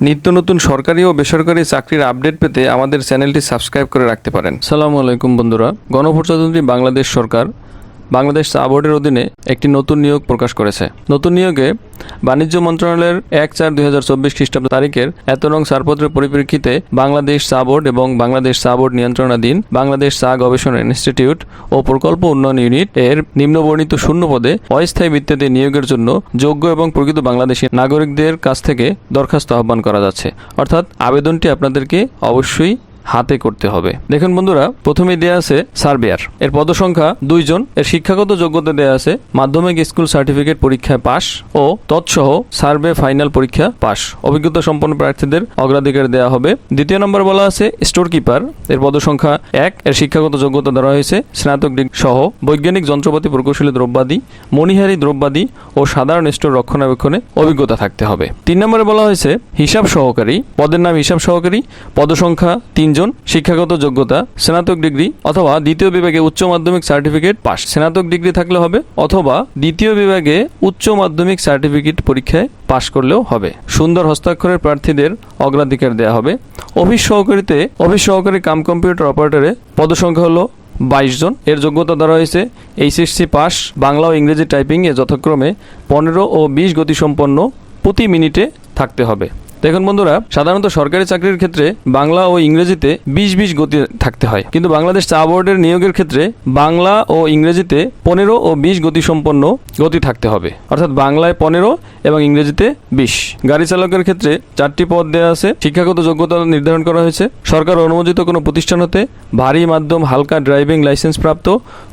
নিত্য নতুন সরকারি ও বেসরকারি চাকরির আপডেট পেতে আমাদের চ্যানেলটি সাবস্ক্রাইব করে রাখতে পারেন। আসসালামু আলাইকুম বন্ধুরা, গণপ্রজাতন্ত্রী বাংলাদেশ সরকার বাংলাদেশ চা বোর্ডের অধীনে একটি নতুন নিয়োগ প্রকাশ করেছে। নতুন নিয়োগে বাণিজ্য মন্ত্রণালয়ের ১/৪/২০২৪ খ্রিস্টাব্দ তারিখের ১ নং ছাড়পত্রের পরিপ্রেক্ষিতে বাংলাদেশ চা বোর্ড এবং বাংলাদেশ চা বোর্ড নিয়ন্ত্রণাধীন বাংলাদেশ চা গবেষণা ইনস্টিটিউট ও প্রকল্প উন্নয়ন ইউনিট এর নিম্নবর্ণিত শূন্য পদে অস্থায়ী ভিত্তিতে নিয়োগের জন্য যোগ্য এবং প্রকৃত বাংলাদেশী নাগরিকদের কাছ থেকে দরখাস্ত আহ্বান করা যাচ্ছে। অর্থাৎ আবেদনটি আপনাদেরকে অবশ্যই হাতে করতে হবে। দেখুন বন্ধুরা, প্রথমে দেয়া আছে সার্ভেয়ার, এর পদসংখ্যা 2 জন। এর শিক্ষাগত যোগ্যতা দেয়া আছে মাধ্যমিক স্কুল সার্টিফিকেট পরীক্ষায় পাস ও তৎসহ সার্ভে ফাইনাল পরীক্ষা পাস। অভিজ্ঞতা সম্পন্ন প্রার্থীদের অগ্রাধিকার দেওয়া হবে। দ্বিতীয় নম্বর বলা আছে স্টোর কিপার, এর পদসংখ্যা 1। এর শিক্ষাগত যোগ্যতা ধরা হয়েছে স্নাতক ডিগ্রি সহ বৈজ্ঞানিক যন্ত্রপাতি প্রকৌশলী দ্রব্যাদি, মণিহারি দ্রব্যাদি ও সাধারণ স্টোর রক্ষণাবেক্ষণে অভিজ্ঞতা থাকতে হবে। 3 নম্বরে বলা হয়েছে হিসাব সহকারী, পদের নাম হিসাব সহকারী, পদসংখ্যা 3 জন। শিক্ষাগত যোগ্যতা স্নাতক ডিগ্রি অথবা দ্বিতীয় বিভাগে উচ্চ মাধ্যমিক সার্টিফিকেট পাস। স্নাতক ডিগ্রি থাকলে হবে অথবা দ্বিতীয় বিভাগে উচ্চ মাধ্যমিক সার্টিফিকেট পরীক্ষায় পাস করলেও হবে। সুন্দর হস্তাক্ষরের প্রার্থীদের অগ্রাধিকার দেওয়া হবে। অফিস সহকারী কাম কম্পিউটার অপারেটরে পদসংখ্যা হলো 22 জন। এর যোগ্যতা ধরা হয়েছে এইচএসসি পাস, বাংলা ও ইংরেজি টাইপিং এ যথাক্রমে 15 ও 20 গতিসম্পন্ন প্রতি মিনিটে থাকতে হবে। দেখুন বন্ধুরা, সাধারণত সরকারি চাকরির ক্ষেত্রে বাংলা ও ইংরেজিতে 20 গতি থাকতে হয়, কিন্তু বাংলাদেশ চা বোর্ডের নিয়োগের ক্ষেত্রে বাংলা ও ইংরেজিতে 15 ও 20 গতিসম্পন্ন গতি থাকতে হবে। অর্থাৎ বাংলায় 15 এবং ইংরেজিতে 20। গাড়ি চালকের ক্ষেত্রে 4টি পদ দেওয়া আছে। শিক্ষাগত যোগ্যতা নির্ধারণ করা হয়েছে সরকার অনুমোদিত কোনো প্রতিষ্ঠান হতে ভারী মাধ্যম হালকা ড্রাইভিং লাইসেন্স প্রাপ্ত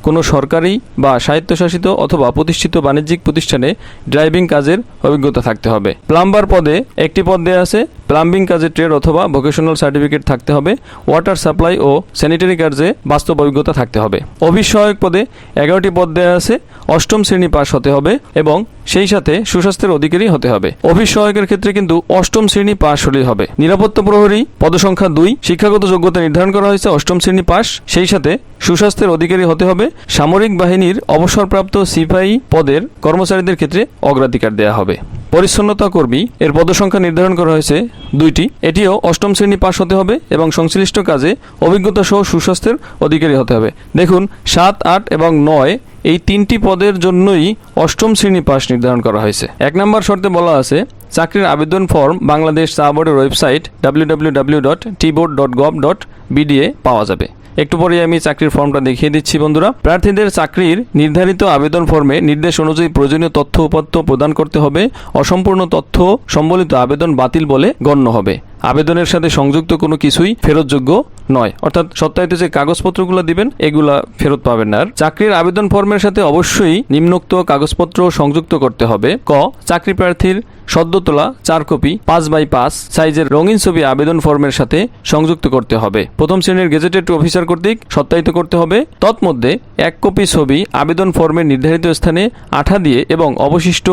কোনো সরকারি বা স্বায়ত্তশাসিত অথবা প্রতিষ্ঠিত বাণিজ্যিক প্রতিষ্ঠানে ড্রাইভিং কাজের অভিজ্ঞতা থাকতে হবে। প্লাম্বার পদে 1টি পদ দেওয়া আছে। প্লাম্বিং কাজে ট্রেড অথবা ভোকেশনাল সার্টিফিকেট থাকতে হবে। ওয়াটার সাপ্লাই ও স্যানিটারি কাজে বাস্তব অভিজ্ঞতা থাকতে হবে। অফিস সহায়ক পদে 11টি পদ দেওয়া আছে। 8ম শ্রেণী পাস হতে হবে এবং সেই সাথে সুস্বাস্থ্যের অধিকারী হতে হবে। অফিস সহায়কের ক্ষেত্রে কিন্তু 8ম শ্রেণী পাস হলেই হবে। নিরাপত্তা প্রহরী পদসংখ্যা 2। শিক্ষাগত যোগ্যতা নির্ধারণ করা হয়েছে 8ম শ্রেণী পাস, সেই সাথে সুস্বাস্থ্যের অধিকারী হতে হবে। সামরিক বাহিনীর অবসরপ্রাপ্ত সিপাহী পদের কর্মচারীদের ক্ষেত্রে অগ্রাধিকার দেওয়া হবে। পরিচ্ছন্নতা কর্মী, এর পদসংখ্যা নির্ধারণ করা হয়েছে 2টি। এটিও 8ম শ্রেণী পাস হতে হবে এবং সংশ্লিষ্ট কাজে অভিজ্ঞতা সহ সুস্বাস্থ্যের অধিকারী হতে হবে। দেখুন 7, 8 এবং 9 এই 3টি পদের জন্যই 8ম শ্রেণী পাস নির্ধারণ করা হয়েছে। 1 নম্বর শর্তে বলা আছে চাকরির আবেদন ফর্ম বাংলাদেশ চা বোর্ডের ওয়েবসাইট www.tboard.gov.bd এ পাওয়া যাবে। একটু পরে আমি চাকরির ফর্মটা দেখিয়ে দিচ্ছি বন্ধুরা। প্রার্থীদের চাকরির নির্ধারিত আবেদন ফর্মে নির্দেশ অনুযায়ী প্রয়োজনীয় তথ্য উপাত্ত প্রদান করতে হবে। অসম্পূর্ণ তথ্য সম্বলিত আবেদন বাতিল বলে গণ্য হবে। আবেদনের সাথে সংযুক্ত কোনো কিছুই ফেরতযোগ্য নয়, অর্থাৎ সত্যায়িত যে কাগজপত্রগুলো দিবেন এগুলা ফেরত পাবেন না। আর চাকরির আবেদন ফর্মের সাথে অবশ্যই নিম্নোক্ত কাগজপত্র সংযুক্ত করতে হবে। ক, চাকরি প্রার্থীর সদ্য তোলা 4 কপি 5x5 সাইজের রঙিন ছবি আবেদন ফর্মের সাথে সংযুক্ত করতে হবে। প্রথম শ্রেণীর গেজেটেড অফিসার কর্তৃক সত্যায়িত করতে হবে। তৎমধ্যে 1 কপি ছবি আবেদন ফর্মের নির্ধারিত স্থানে আঠা দিয়ে এবং অবশিষ্ট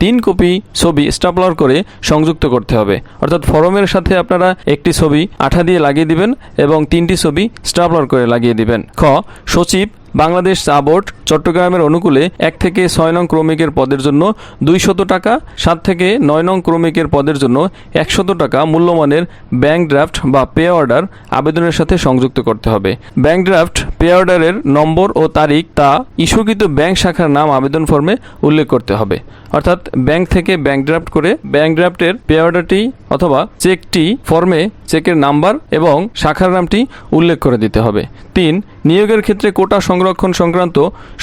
3 কপি ছবি স্টাপলার করে সংযুক্ত করতে হবে। অর্থাৎ ফর্মের সাথে আপনারা একটি ছবি আঠা দিয়ে লাগিয়ে দিবেন এবং 3টি ছবি স্টাপলার করে লাগিয়ে দিবেন। খ, সচিব বাংলাদেশ চা বোর্ড চট্টগ্রামের অনুকূলে 1 থেকে 6 নং ক্রমিকের পদের জন্য 200 টাকা, 7 থেকে 9 নং ক্রমিকের পদের জন্য 100 টাকা মূল্যমানের ব্যাংক ড্রাফট বা পে অর্ডার আবেদনের সাথে সংযুক্ত করতে হবে। ব্যাংক ড্রাফট পে অর্ডারের নম্বর ও তারিখ তা ইস্যুকৃত ব্যাংক শাখার নাম আবেদন ফর্মে উল্লেখ করতে হবে। অর্থাৎ ব্যাংক থেকে ব্যাংক ড্রাফট করে ব্যাংক ড্রাফটের পে অর্ডারটি অথবা চেকটি ফর্মে চেকের নাম্বার এবং শাখার নামটি উল্লেখ করে দিতে হবে। 3, নিয়োগের ক্ষেত্রে কোটা সংরক্ষণ সংক্রান্ত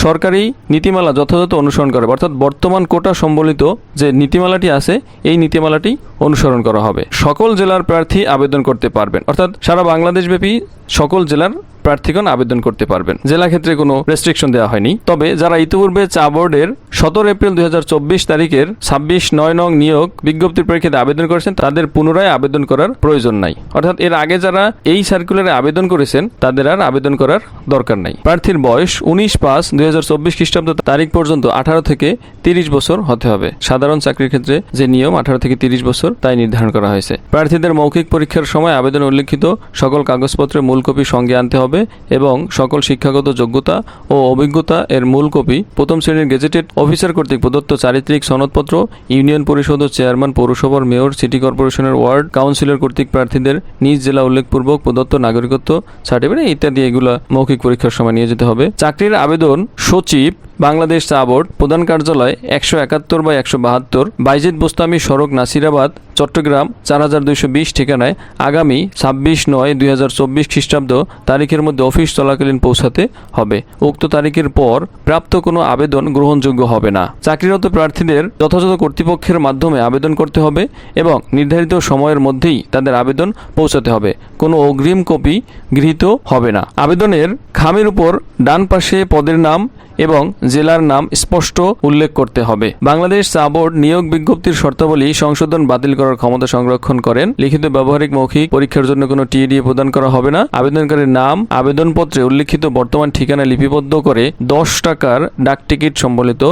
সরকারি নীতিমালা যথাযথ অনুসরণ করে। অর্থাৎ বর্তমান কোটা সম্বলিত যে নীতিমালাটি আছে এই নীতিমালাটি অনুসরণ করা হবে। সকল জেলার প্রার্থী আবেদন করতে পারবেন, অর্থাৎ সারা বাংলাদেশব্যাপী সকল জেলার প্রার্থীগণ আবেদন করতে পারবেন। জেলা ক্ষেত্রে কোনো রেস্ট্রিকশন দেওয়া হয়নি। তবে যারা ইতিপূর্বে চা বোর্ডের 17 এপ্রিল 2024 তারিখের 26/9 নং নিয়োগ বিজ্ঞপ্তির পরীক্ষাতে আবেদন করেছেন তাদের পুনরায় আবেদন করার প্রয়োজন নাই। অর্থাৎ এর আগে যারা এই সার্কুলারে আবেদন করেছেন তাদের আর আবেদন করার দরকার নাই। প্রার্থীর বয়স 19/5/2024 খ্রিস্টাব্দ তারিখ পর্যন্ত 18 থেকে 30 বছর হতে হবে। সাধারণ চাকরির ক্ষেত্রে যে নিয়ম 18 থেকে 30 বছর তাই নির্ধারণ করা হয়েছে। প্রার্থীদের মৌখিক পরীক্ষার সময় আবেদনে উল্লেখিত সকল কাগজপত্রের মূল কপি সঙ্গে আনতে হবে। হবে এবং সকল শিক্ষাগত যোগ্যতা ও অভিজ্ঞতা এর মূল কপি প্রথম শ্রেণীর গেজেটেড অফিসার কর্তৃক প্রদত্ত চারিত্রিক সনদপত্র, ইউনিয়ন পরিষদ ও চেয়ারম্যান, পৌরসভার মেয়র, সিটি কর্পোরেশনের ওয়ার্ড কাউন্সিলর কর্তৃক প্রার্থীদের নিজ জেলা উল্লেখপূর্বক প্রদত্ত নাগরিকত্ব সার্টিফিকেট ইত্যাদি এগুলা মৌখিক পরীক্ষার সময় নিয়ে যেতে হবে। চাকরির আবেদন সচিব, বাংলাদেশ চা বোর্ড, প্রধান কার্যালয় 171/172, বাইজিদ বোস্তামি সড়ক, নাসিরাবাদ, চট্টগ্রাম 4220 ঠিকানায় আগামী 26/9/2024 খ্রিস্টাব্দ তারিখের মধ্যে অফিস চলাকালীন পৌঁছাতে হবে। উক্ত তারিখের পর প্রাপ্ত কোনো আবেদন গ্রহণযোগ্য হবে না। চাকরিরত প্রার্থীদের যথাযথ কর্তৃপক্ষের মাধ্যমে আবেদন করতে হবে এবং নির্ধারিত সময়ের মধ্যেই তাদের আবেদন পৌঁছাতে হবে। কোনো অগ্রিম কপি গৃহীত হবে না। আবেদনের খামের উপর ডান পাশে পদের নাম এবং জেলার নাম স্পষ্ট উল্লেখ করতে হবে। বাংলাদেশ চা বোর্ড নিয়োগ বিজ্ঞপ্তির শর্তাবলী সংশোধন বাতিল করার ক্ষমতা সংরক্ষণ করেন। লিখিত ব্যবহারিক মৌখিক পরীক্ষার জন্য কোনো টিএডিএ প্রদান করা হবে না। আবেদনকারীর নাম আবেদনপত্রে উল্লিখিত বর্তমান ঠিকানা লিপিবদ্ধ করে 10 টাকার ডাকটিকিট সম্বলিত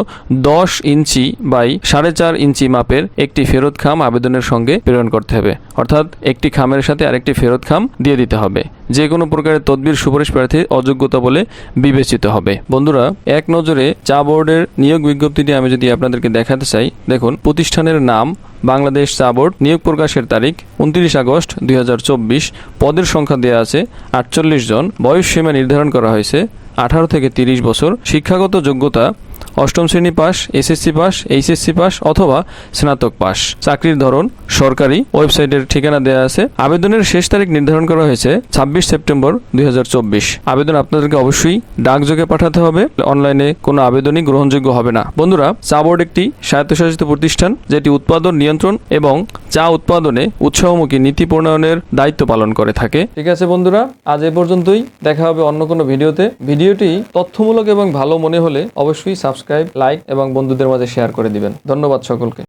10 ইঞ্চি বাই 4.5 ইঞ্চি মাপের একটি ফেরত খাম আবেদনের সঙ্গে প্রেরণ করতে হবে। অর্থাৎ একটি খামের সাথে আরেকটি ফেরত খাম দিয়ে দিতে হবে। যে কোনো প্রকারের তদবির সুপারিশ প্রার্থী অযোগ্যতা বলে বিবেচিত হবে। বন্ধুরা, এক নজরে চা বোর্ডের নিয়োগ বিজ্ঞপ্তিটি আমি যদি আপনাদেরকে দেখাতে চাই, দেখুন, প্রতিষ্ঠানের নাম বাংলাদেশ চা বোর্ড, নিয়োগ প্রকাশের তারিখ 29 আগস্ট 2024, পদের সংখ্যা দেওয়া আছে 48 জন, বয়স সীমা নির্ধারণ করা হয়েছে 18 থেকে 30 বছর, শিক্ষাগত যোগ্যতা অষ্টম শ্রেণী pass, SSC pass, HSC pass অথবা স্নাতক পাস। চাকরির ধরন সরকারি। ওয়েবসাইটের ঠিকানা দেওয়া আছে। আবেদনের শেষ তারিখ নির্ধারণ করা হয়েছে 26 সেপ্টেম্বর 2024। আবেদন আপনাদেরকে অবশ্যই ডাকযোগে পাঠাতে হবে। অনলাইনে কোনো আবেদনই গ্রহণযোগ্য হবে না। বন্ধুরা, চা বোর্ড একটি স্বায়ত্তশাসিত প্রতিষ্ঠান যেটি উৎপাদন, নিয়ন্ত্রণ এবং চা উৎপাদনে উৎসাহমুখী নীতি প্রণয়নের দায়িত্ব পালন করে থাকে। ঠিক আছে বন্ধুরা, আজ এ পর্যন্তই। দেখা হবে অন্য কোনো ভিডিওতে। ভিডিওটি তথ্যমূলক এবং ভালো মনে হলে অবশ্যই সাবস্ক্রাইব, লাইক এবং বন্ধুদের মাঝে শেয়ার করে দিবেন। ধন্যবাদ সকলকে।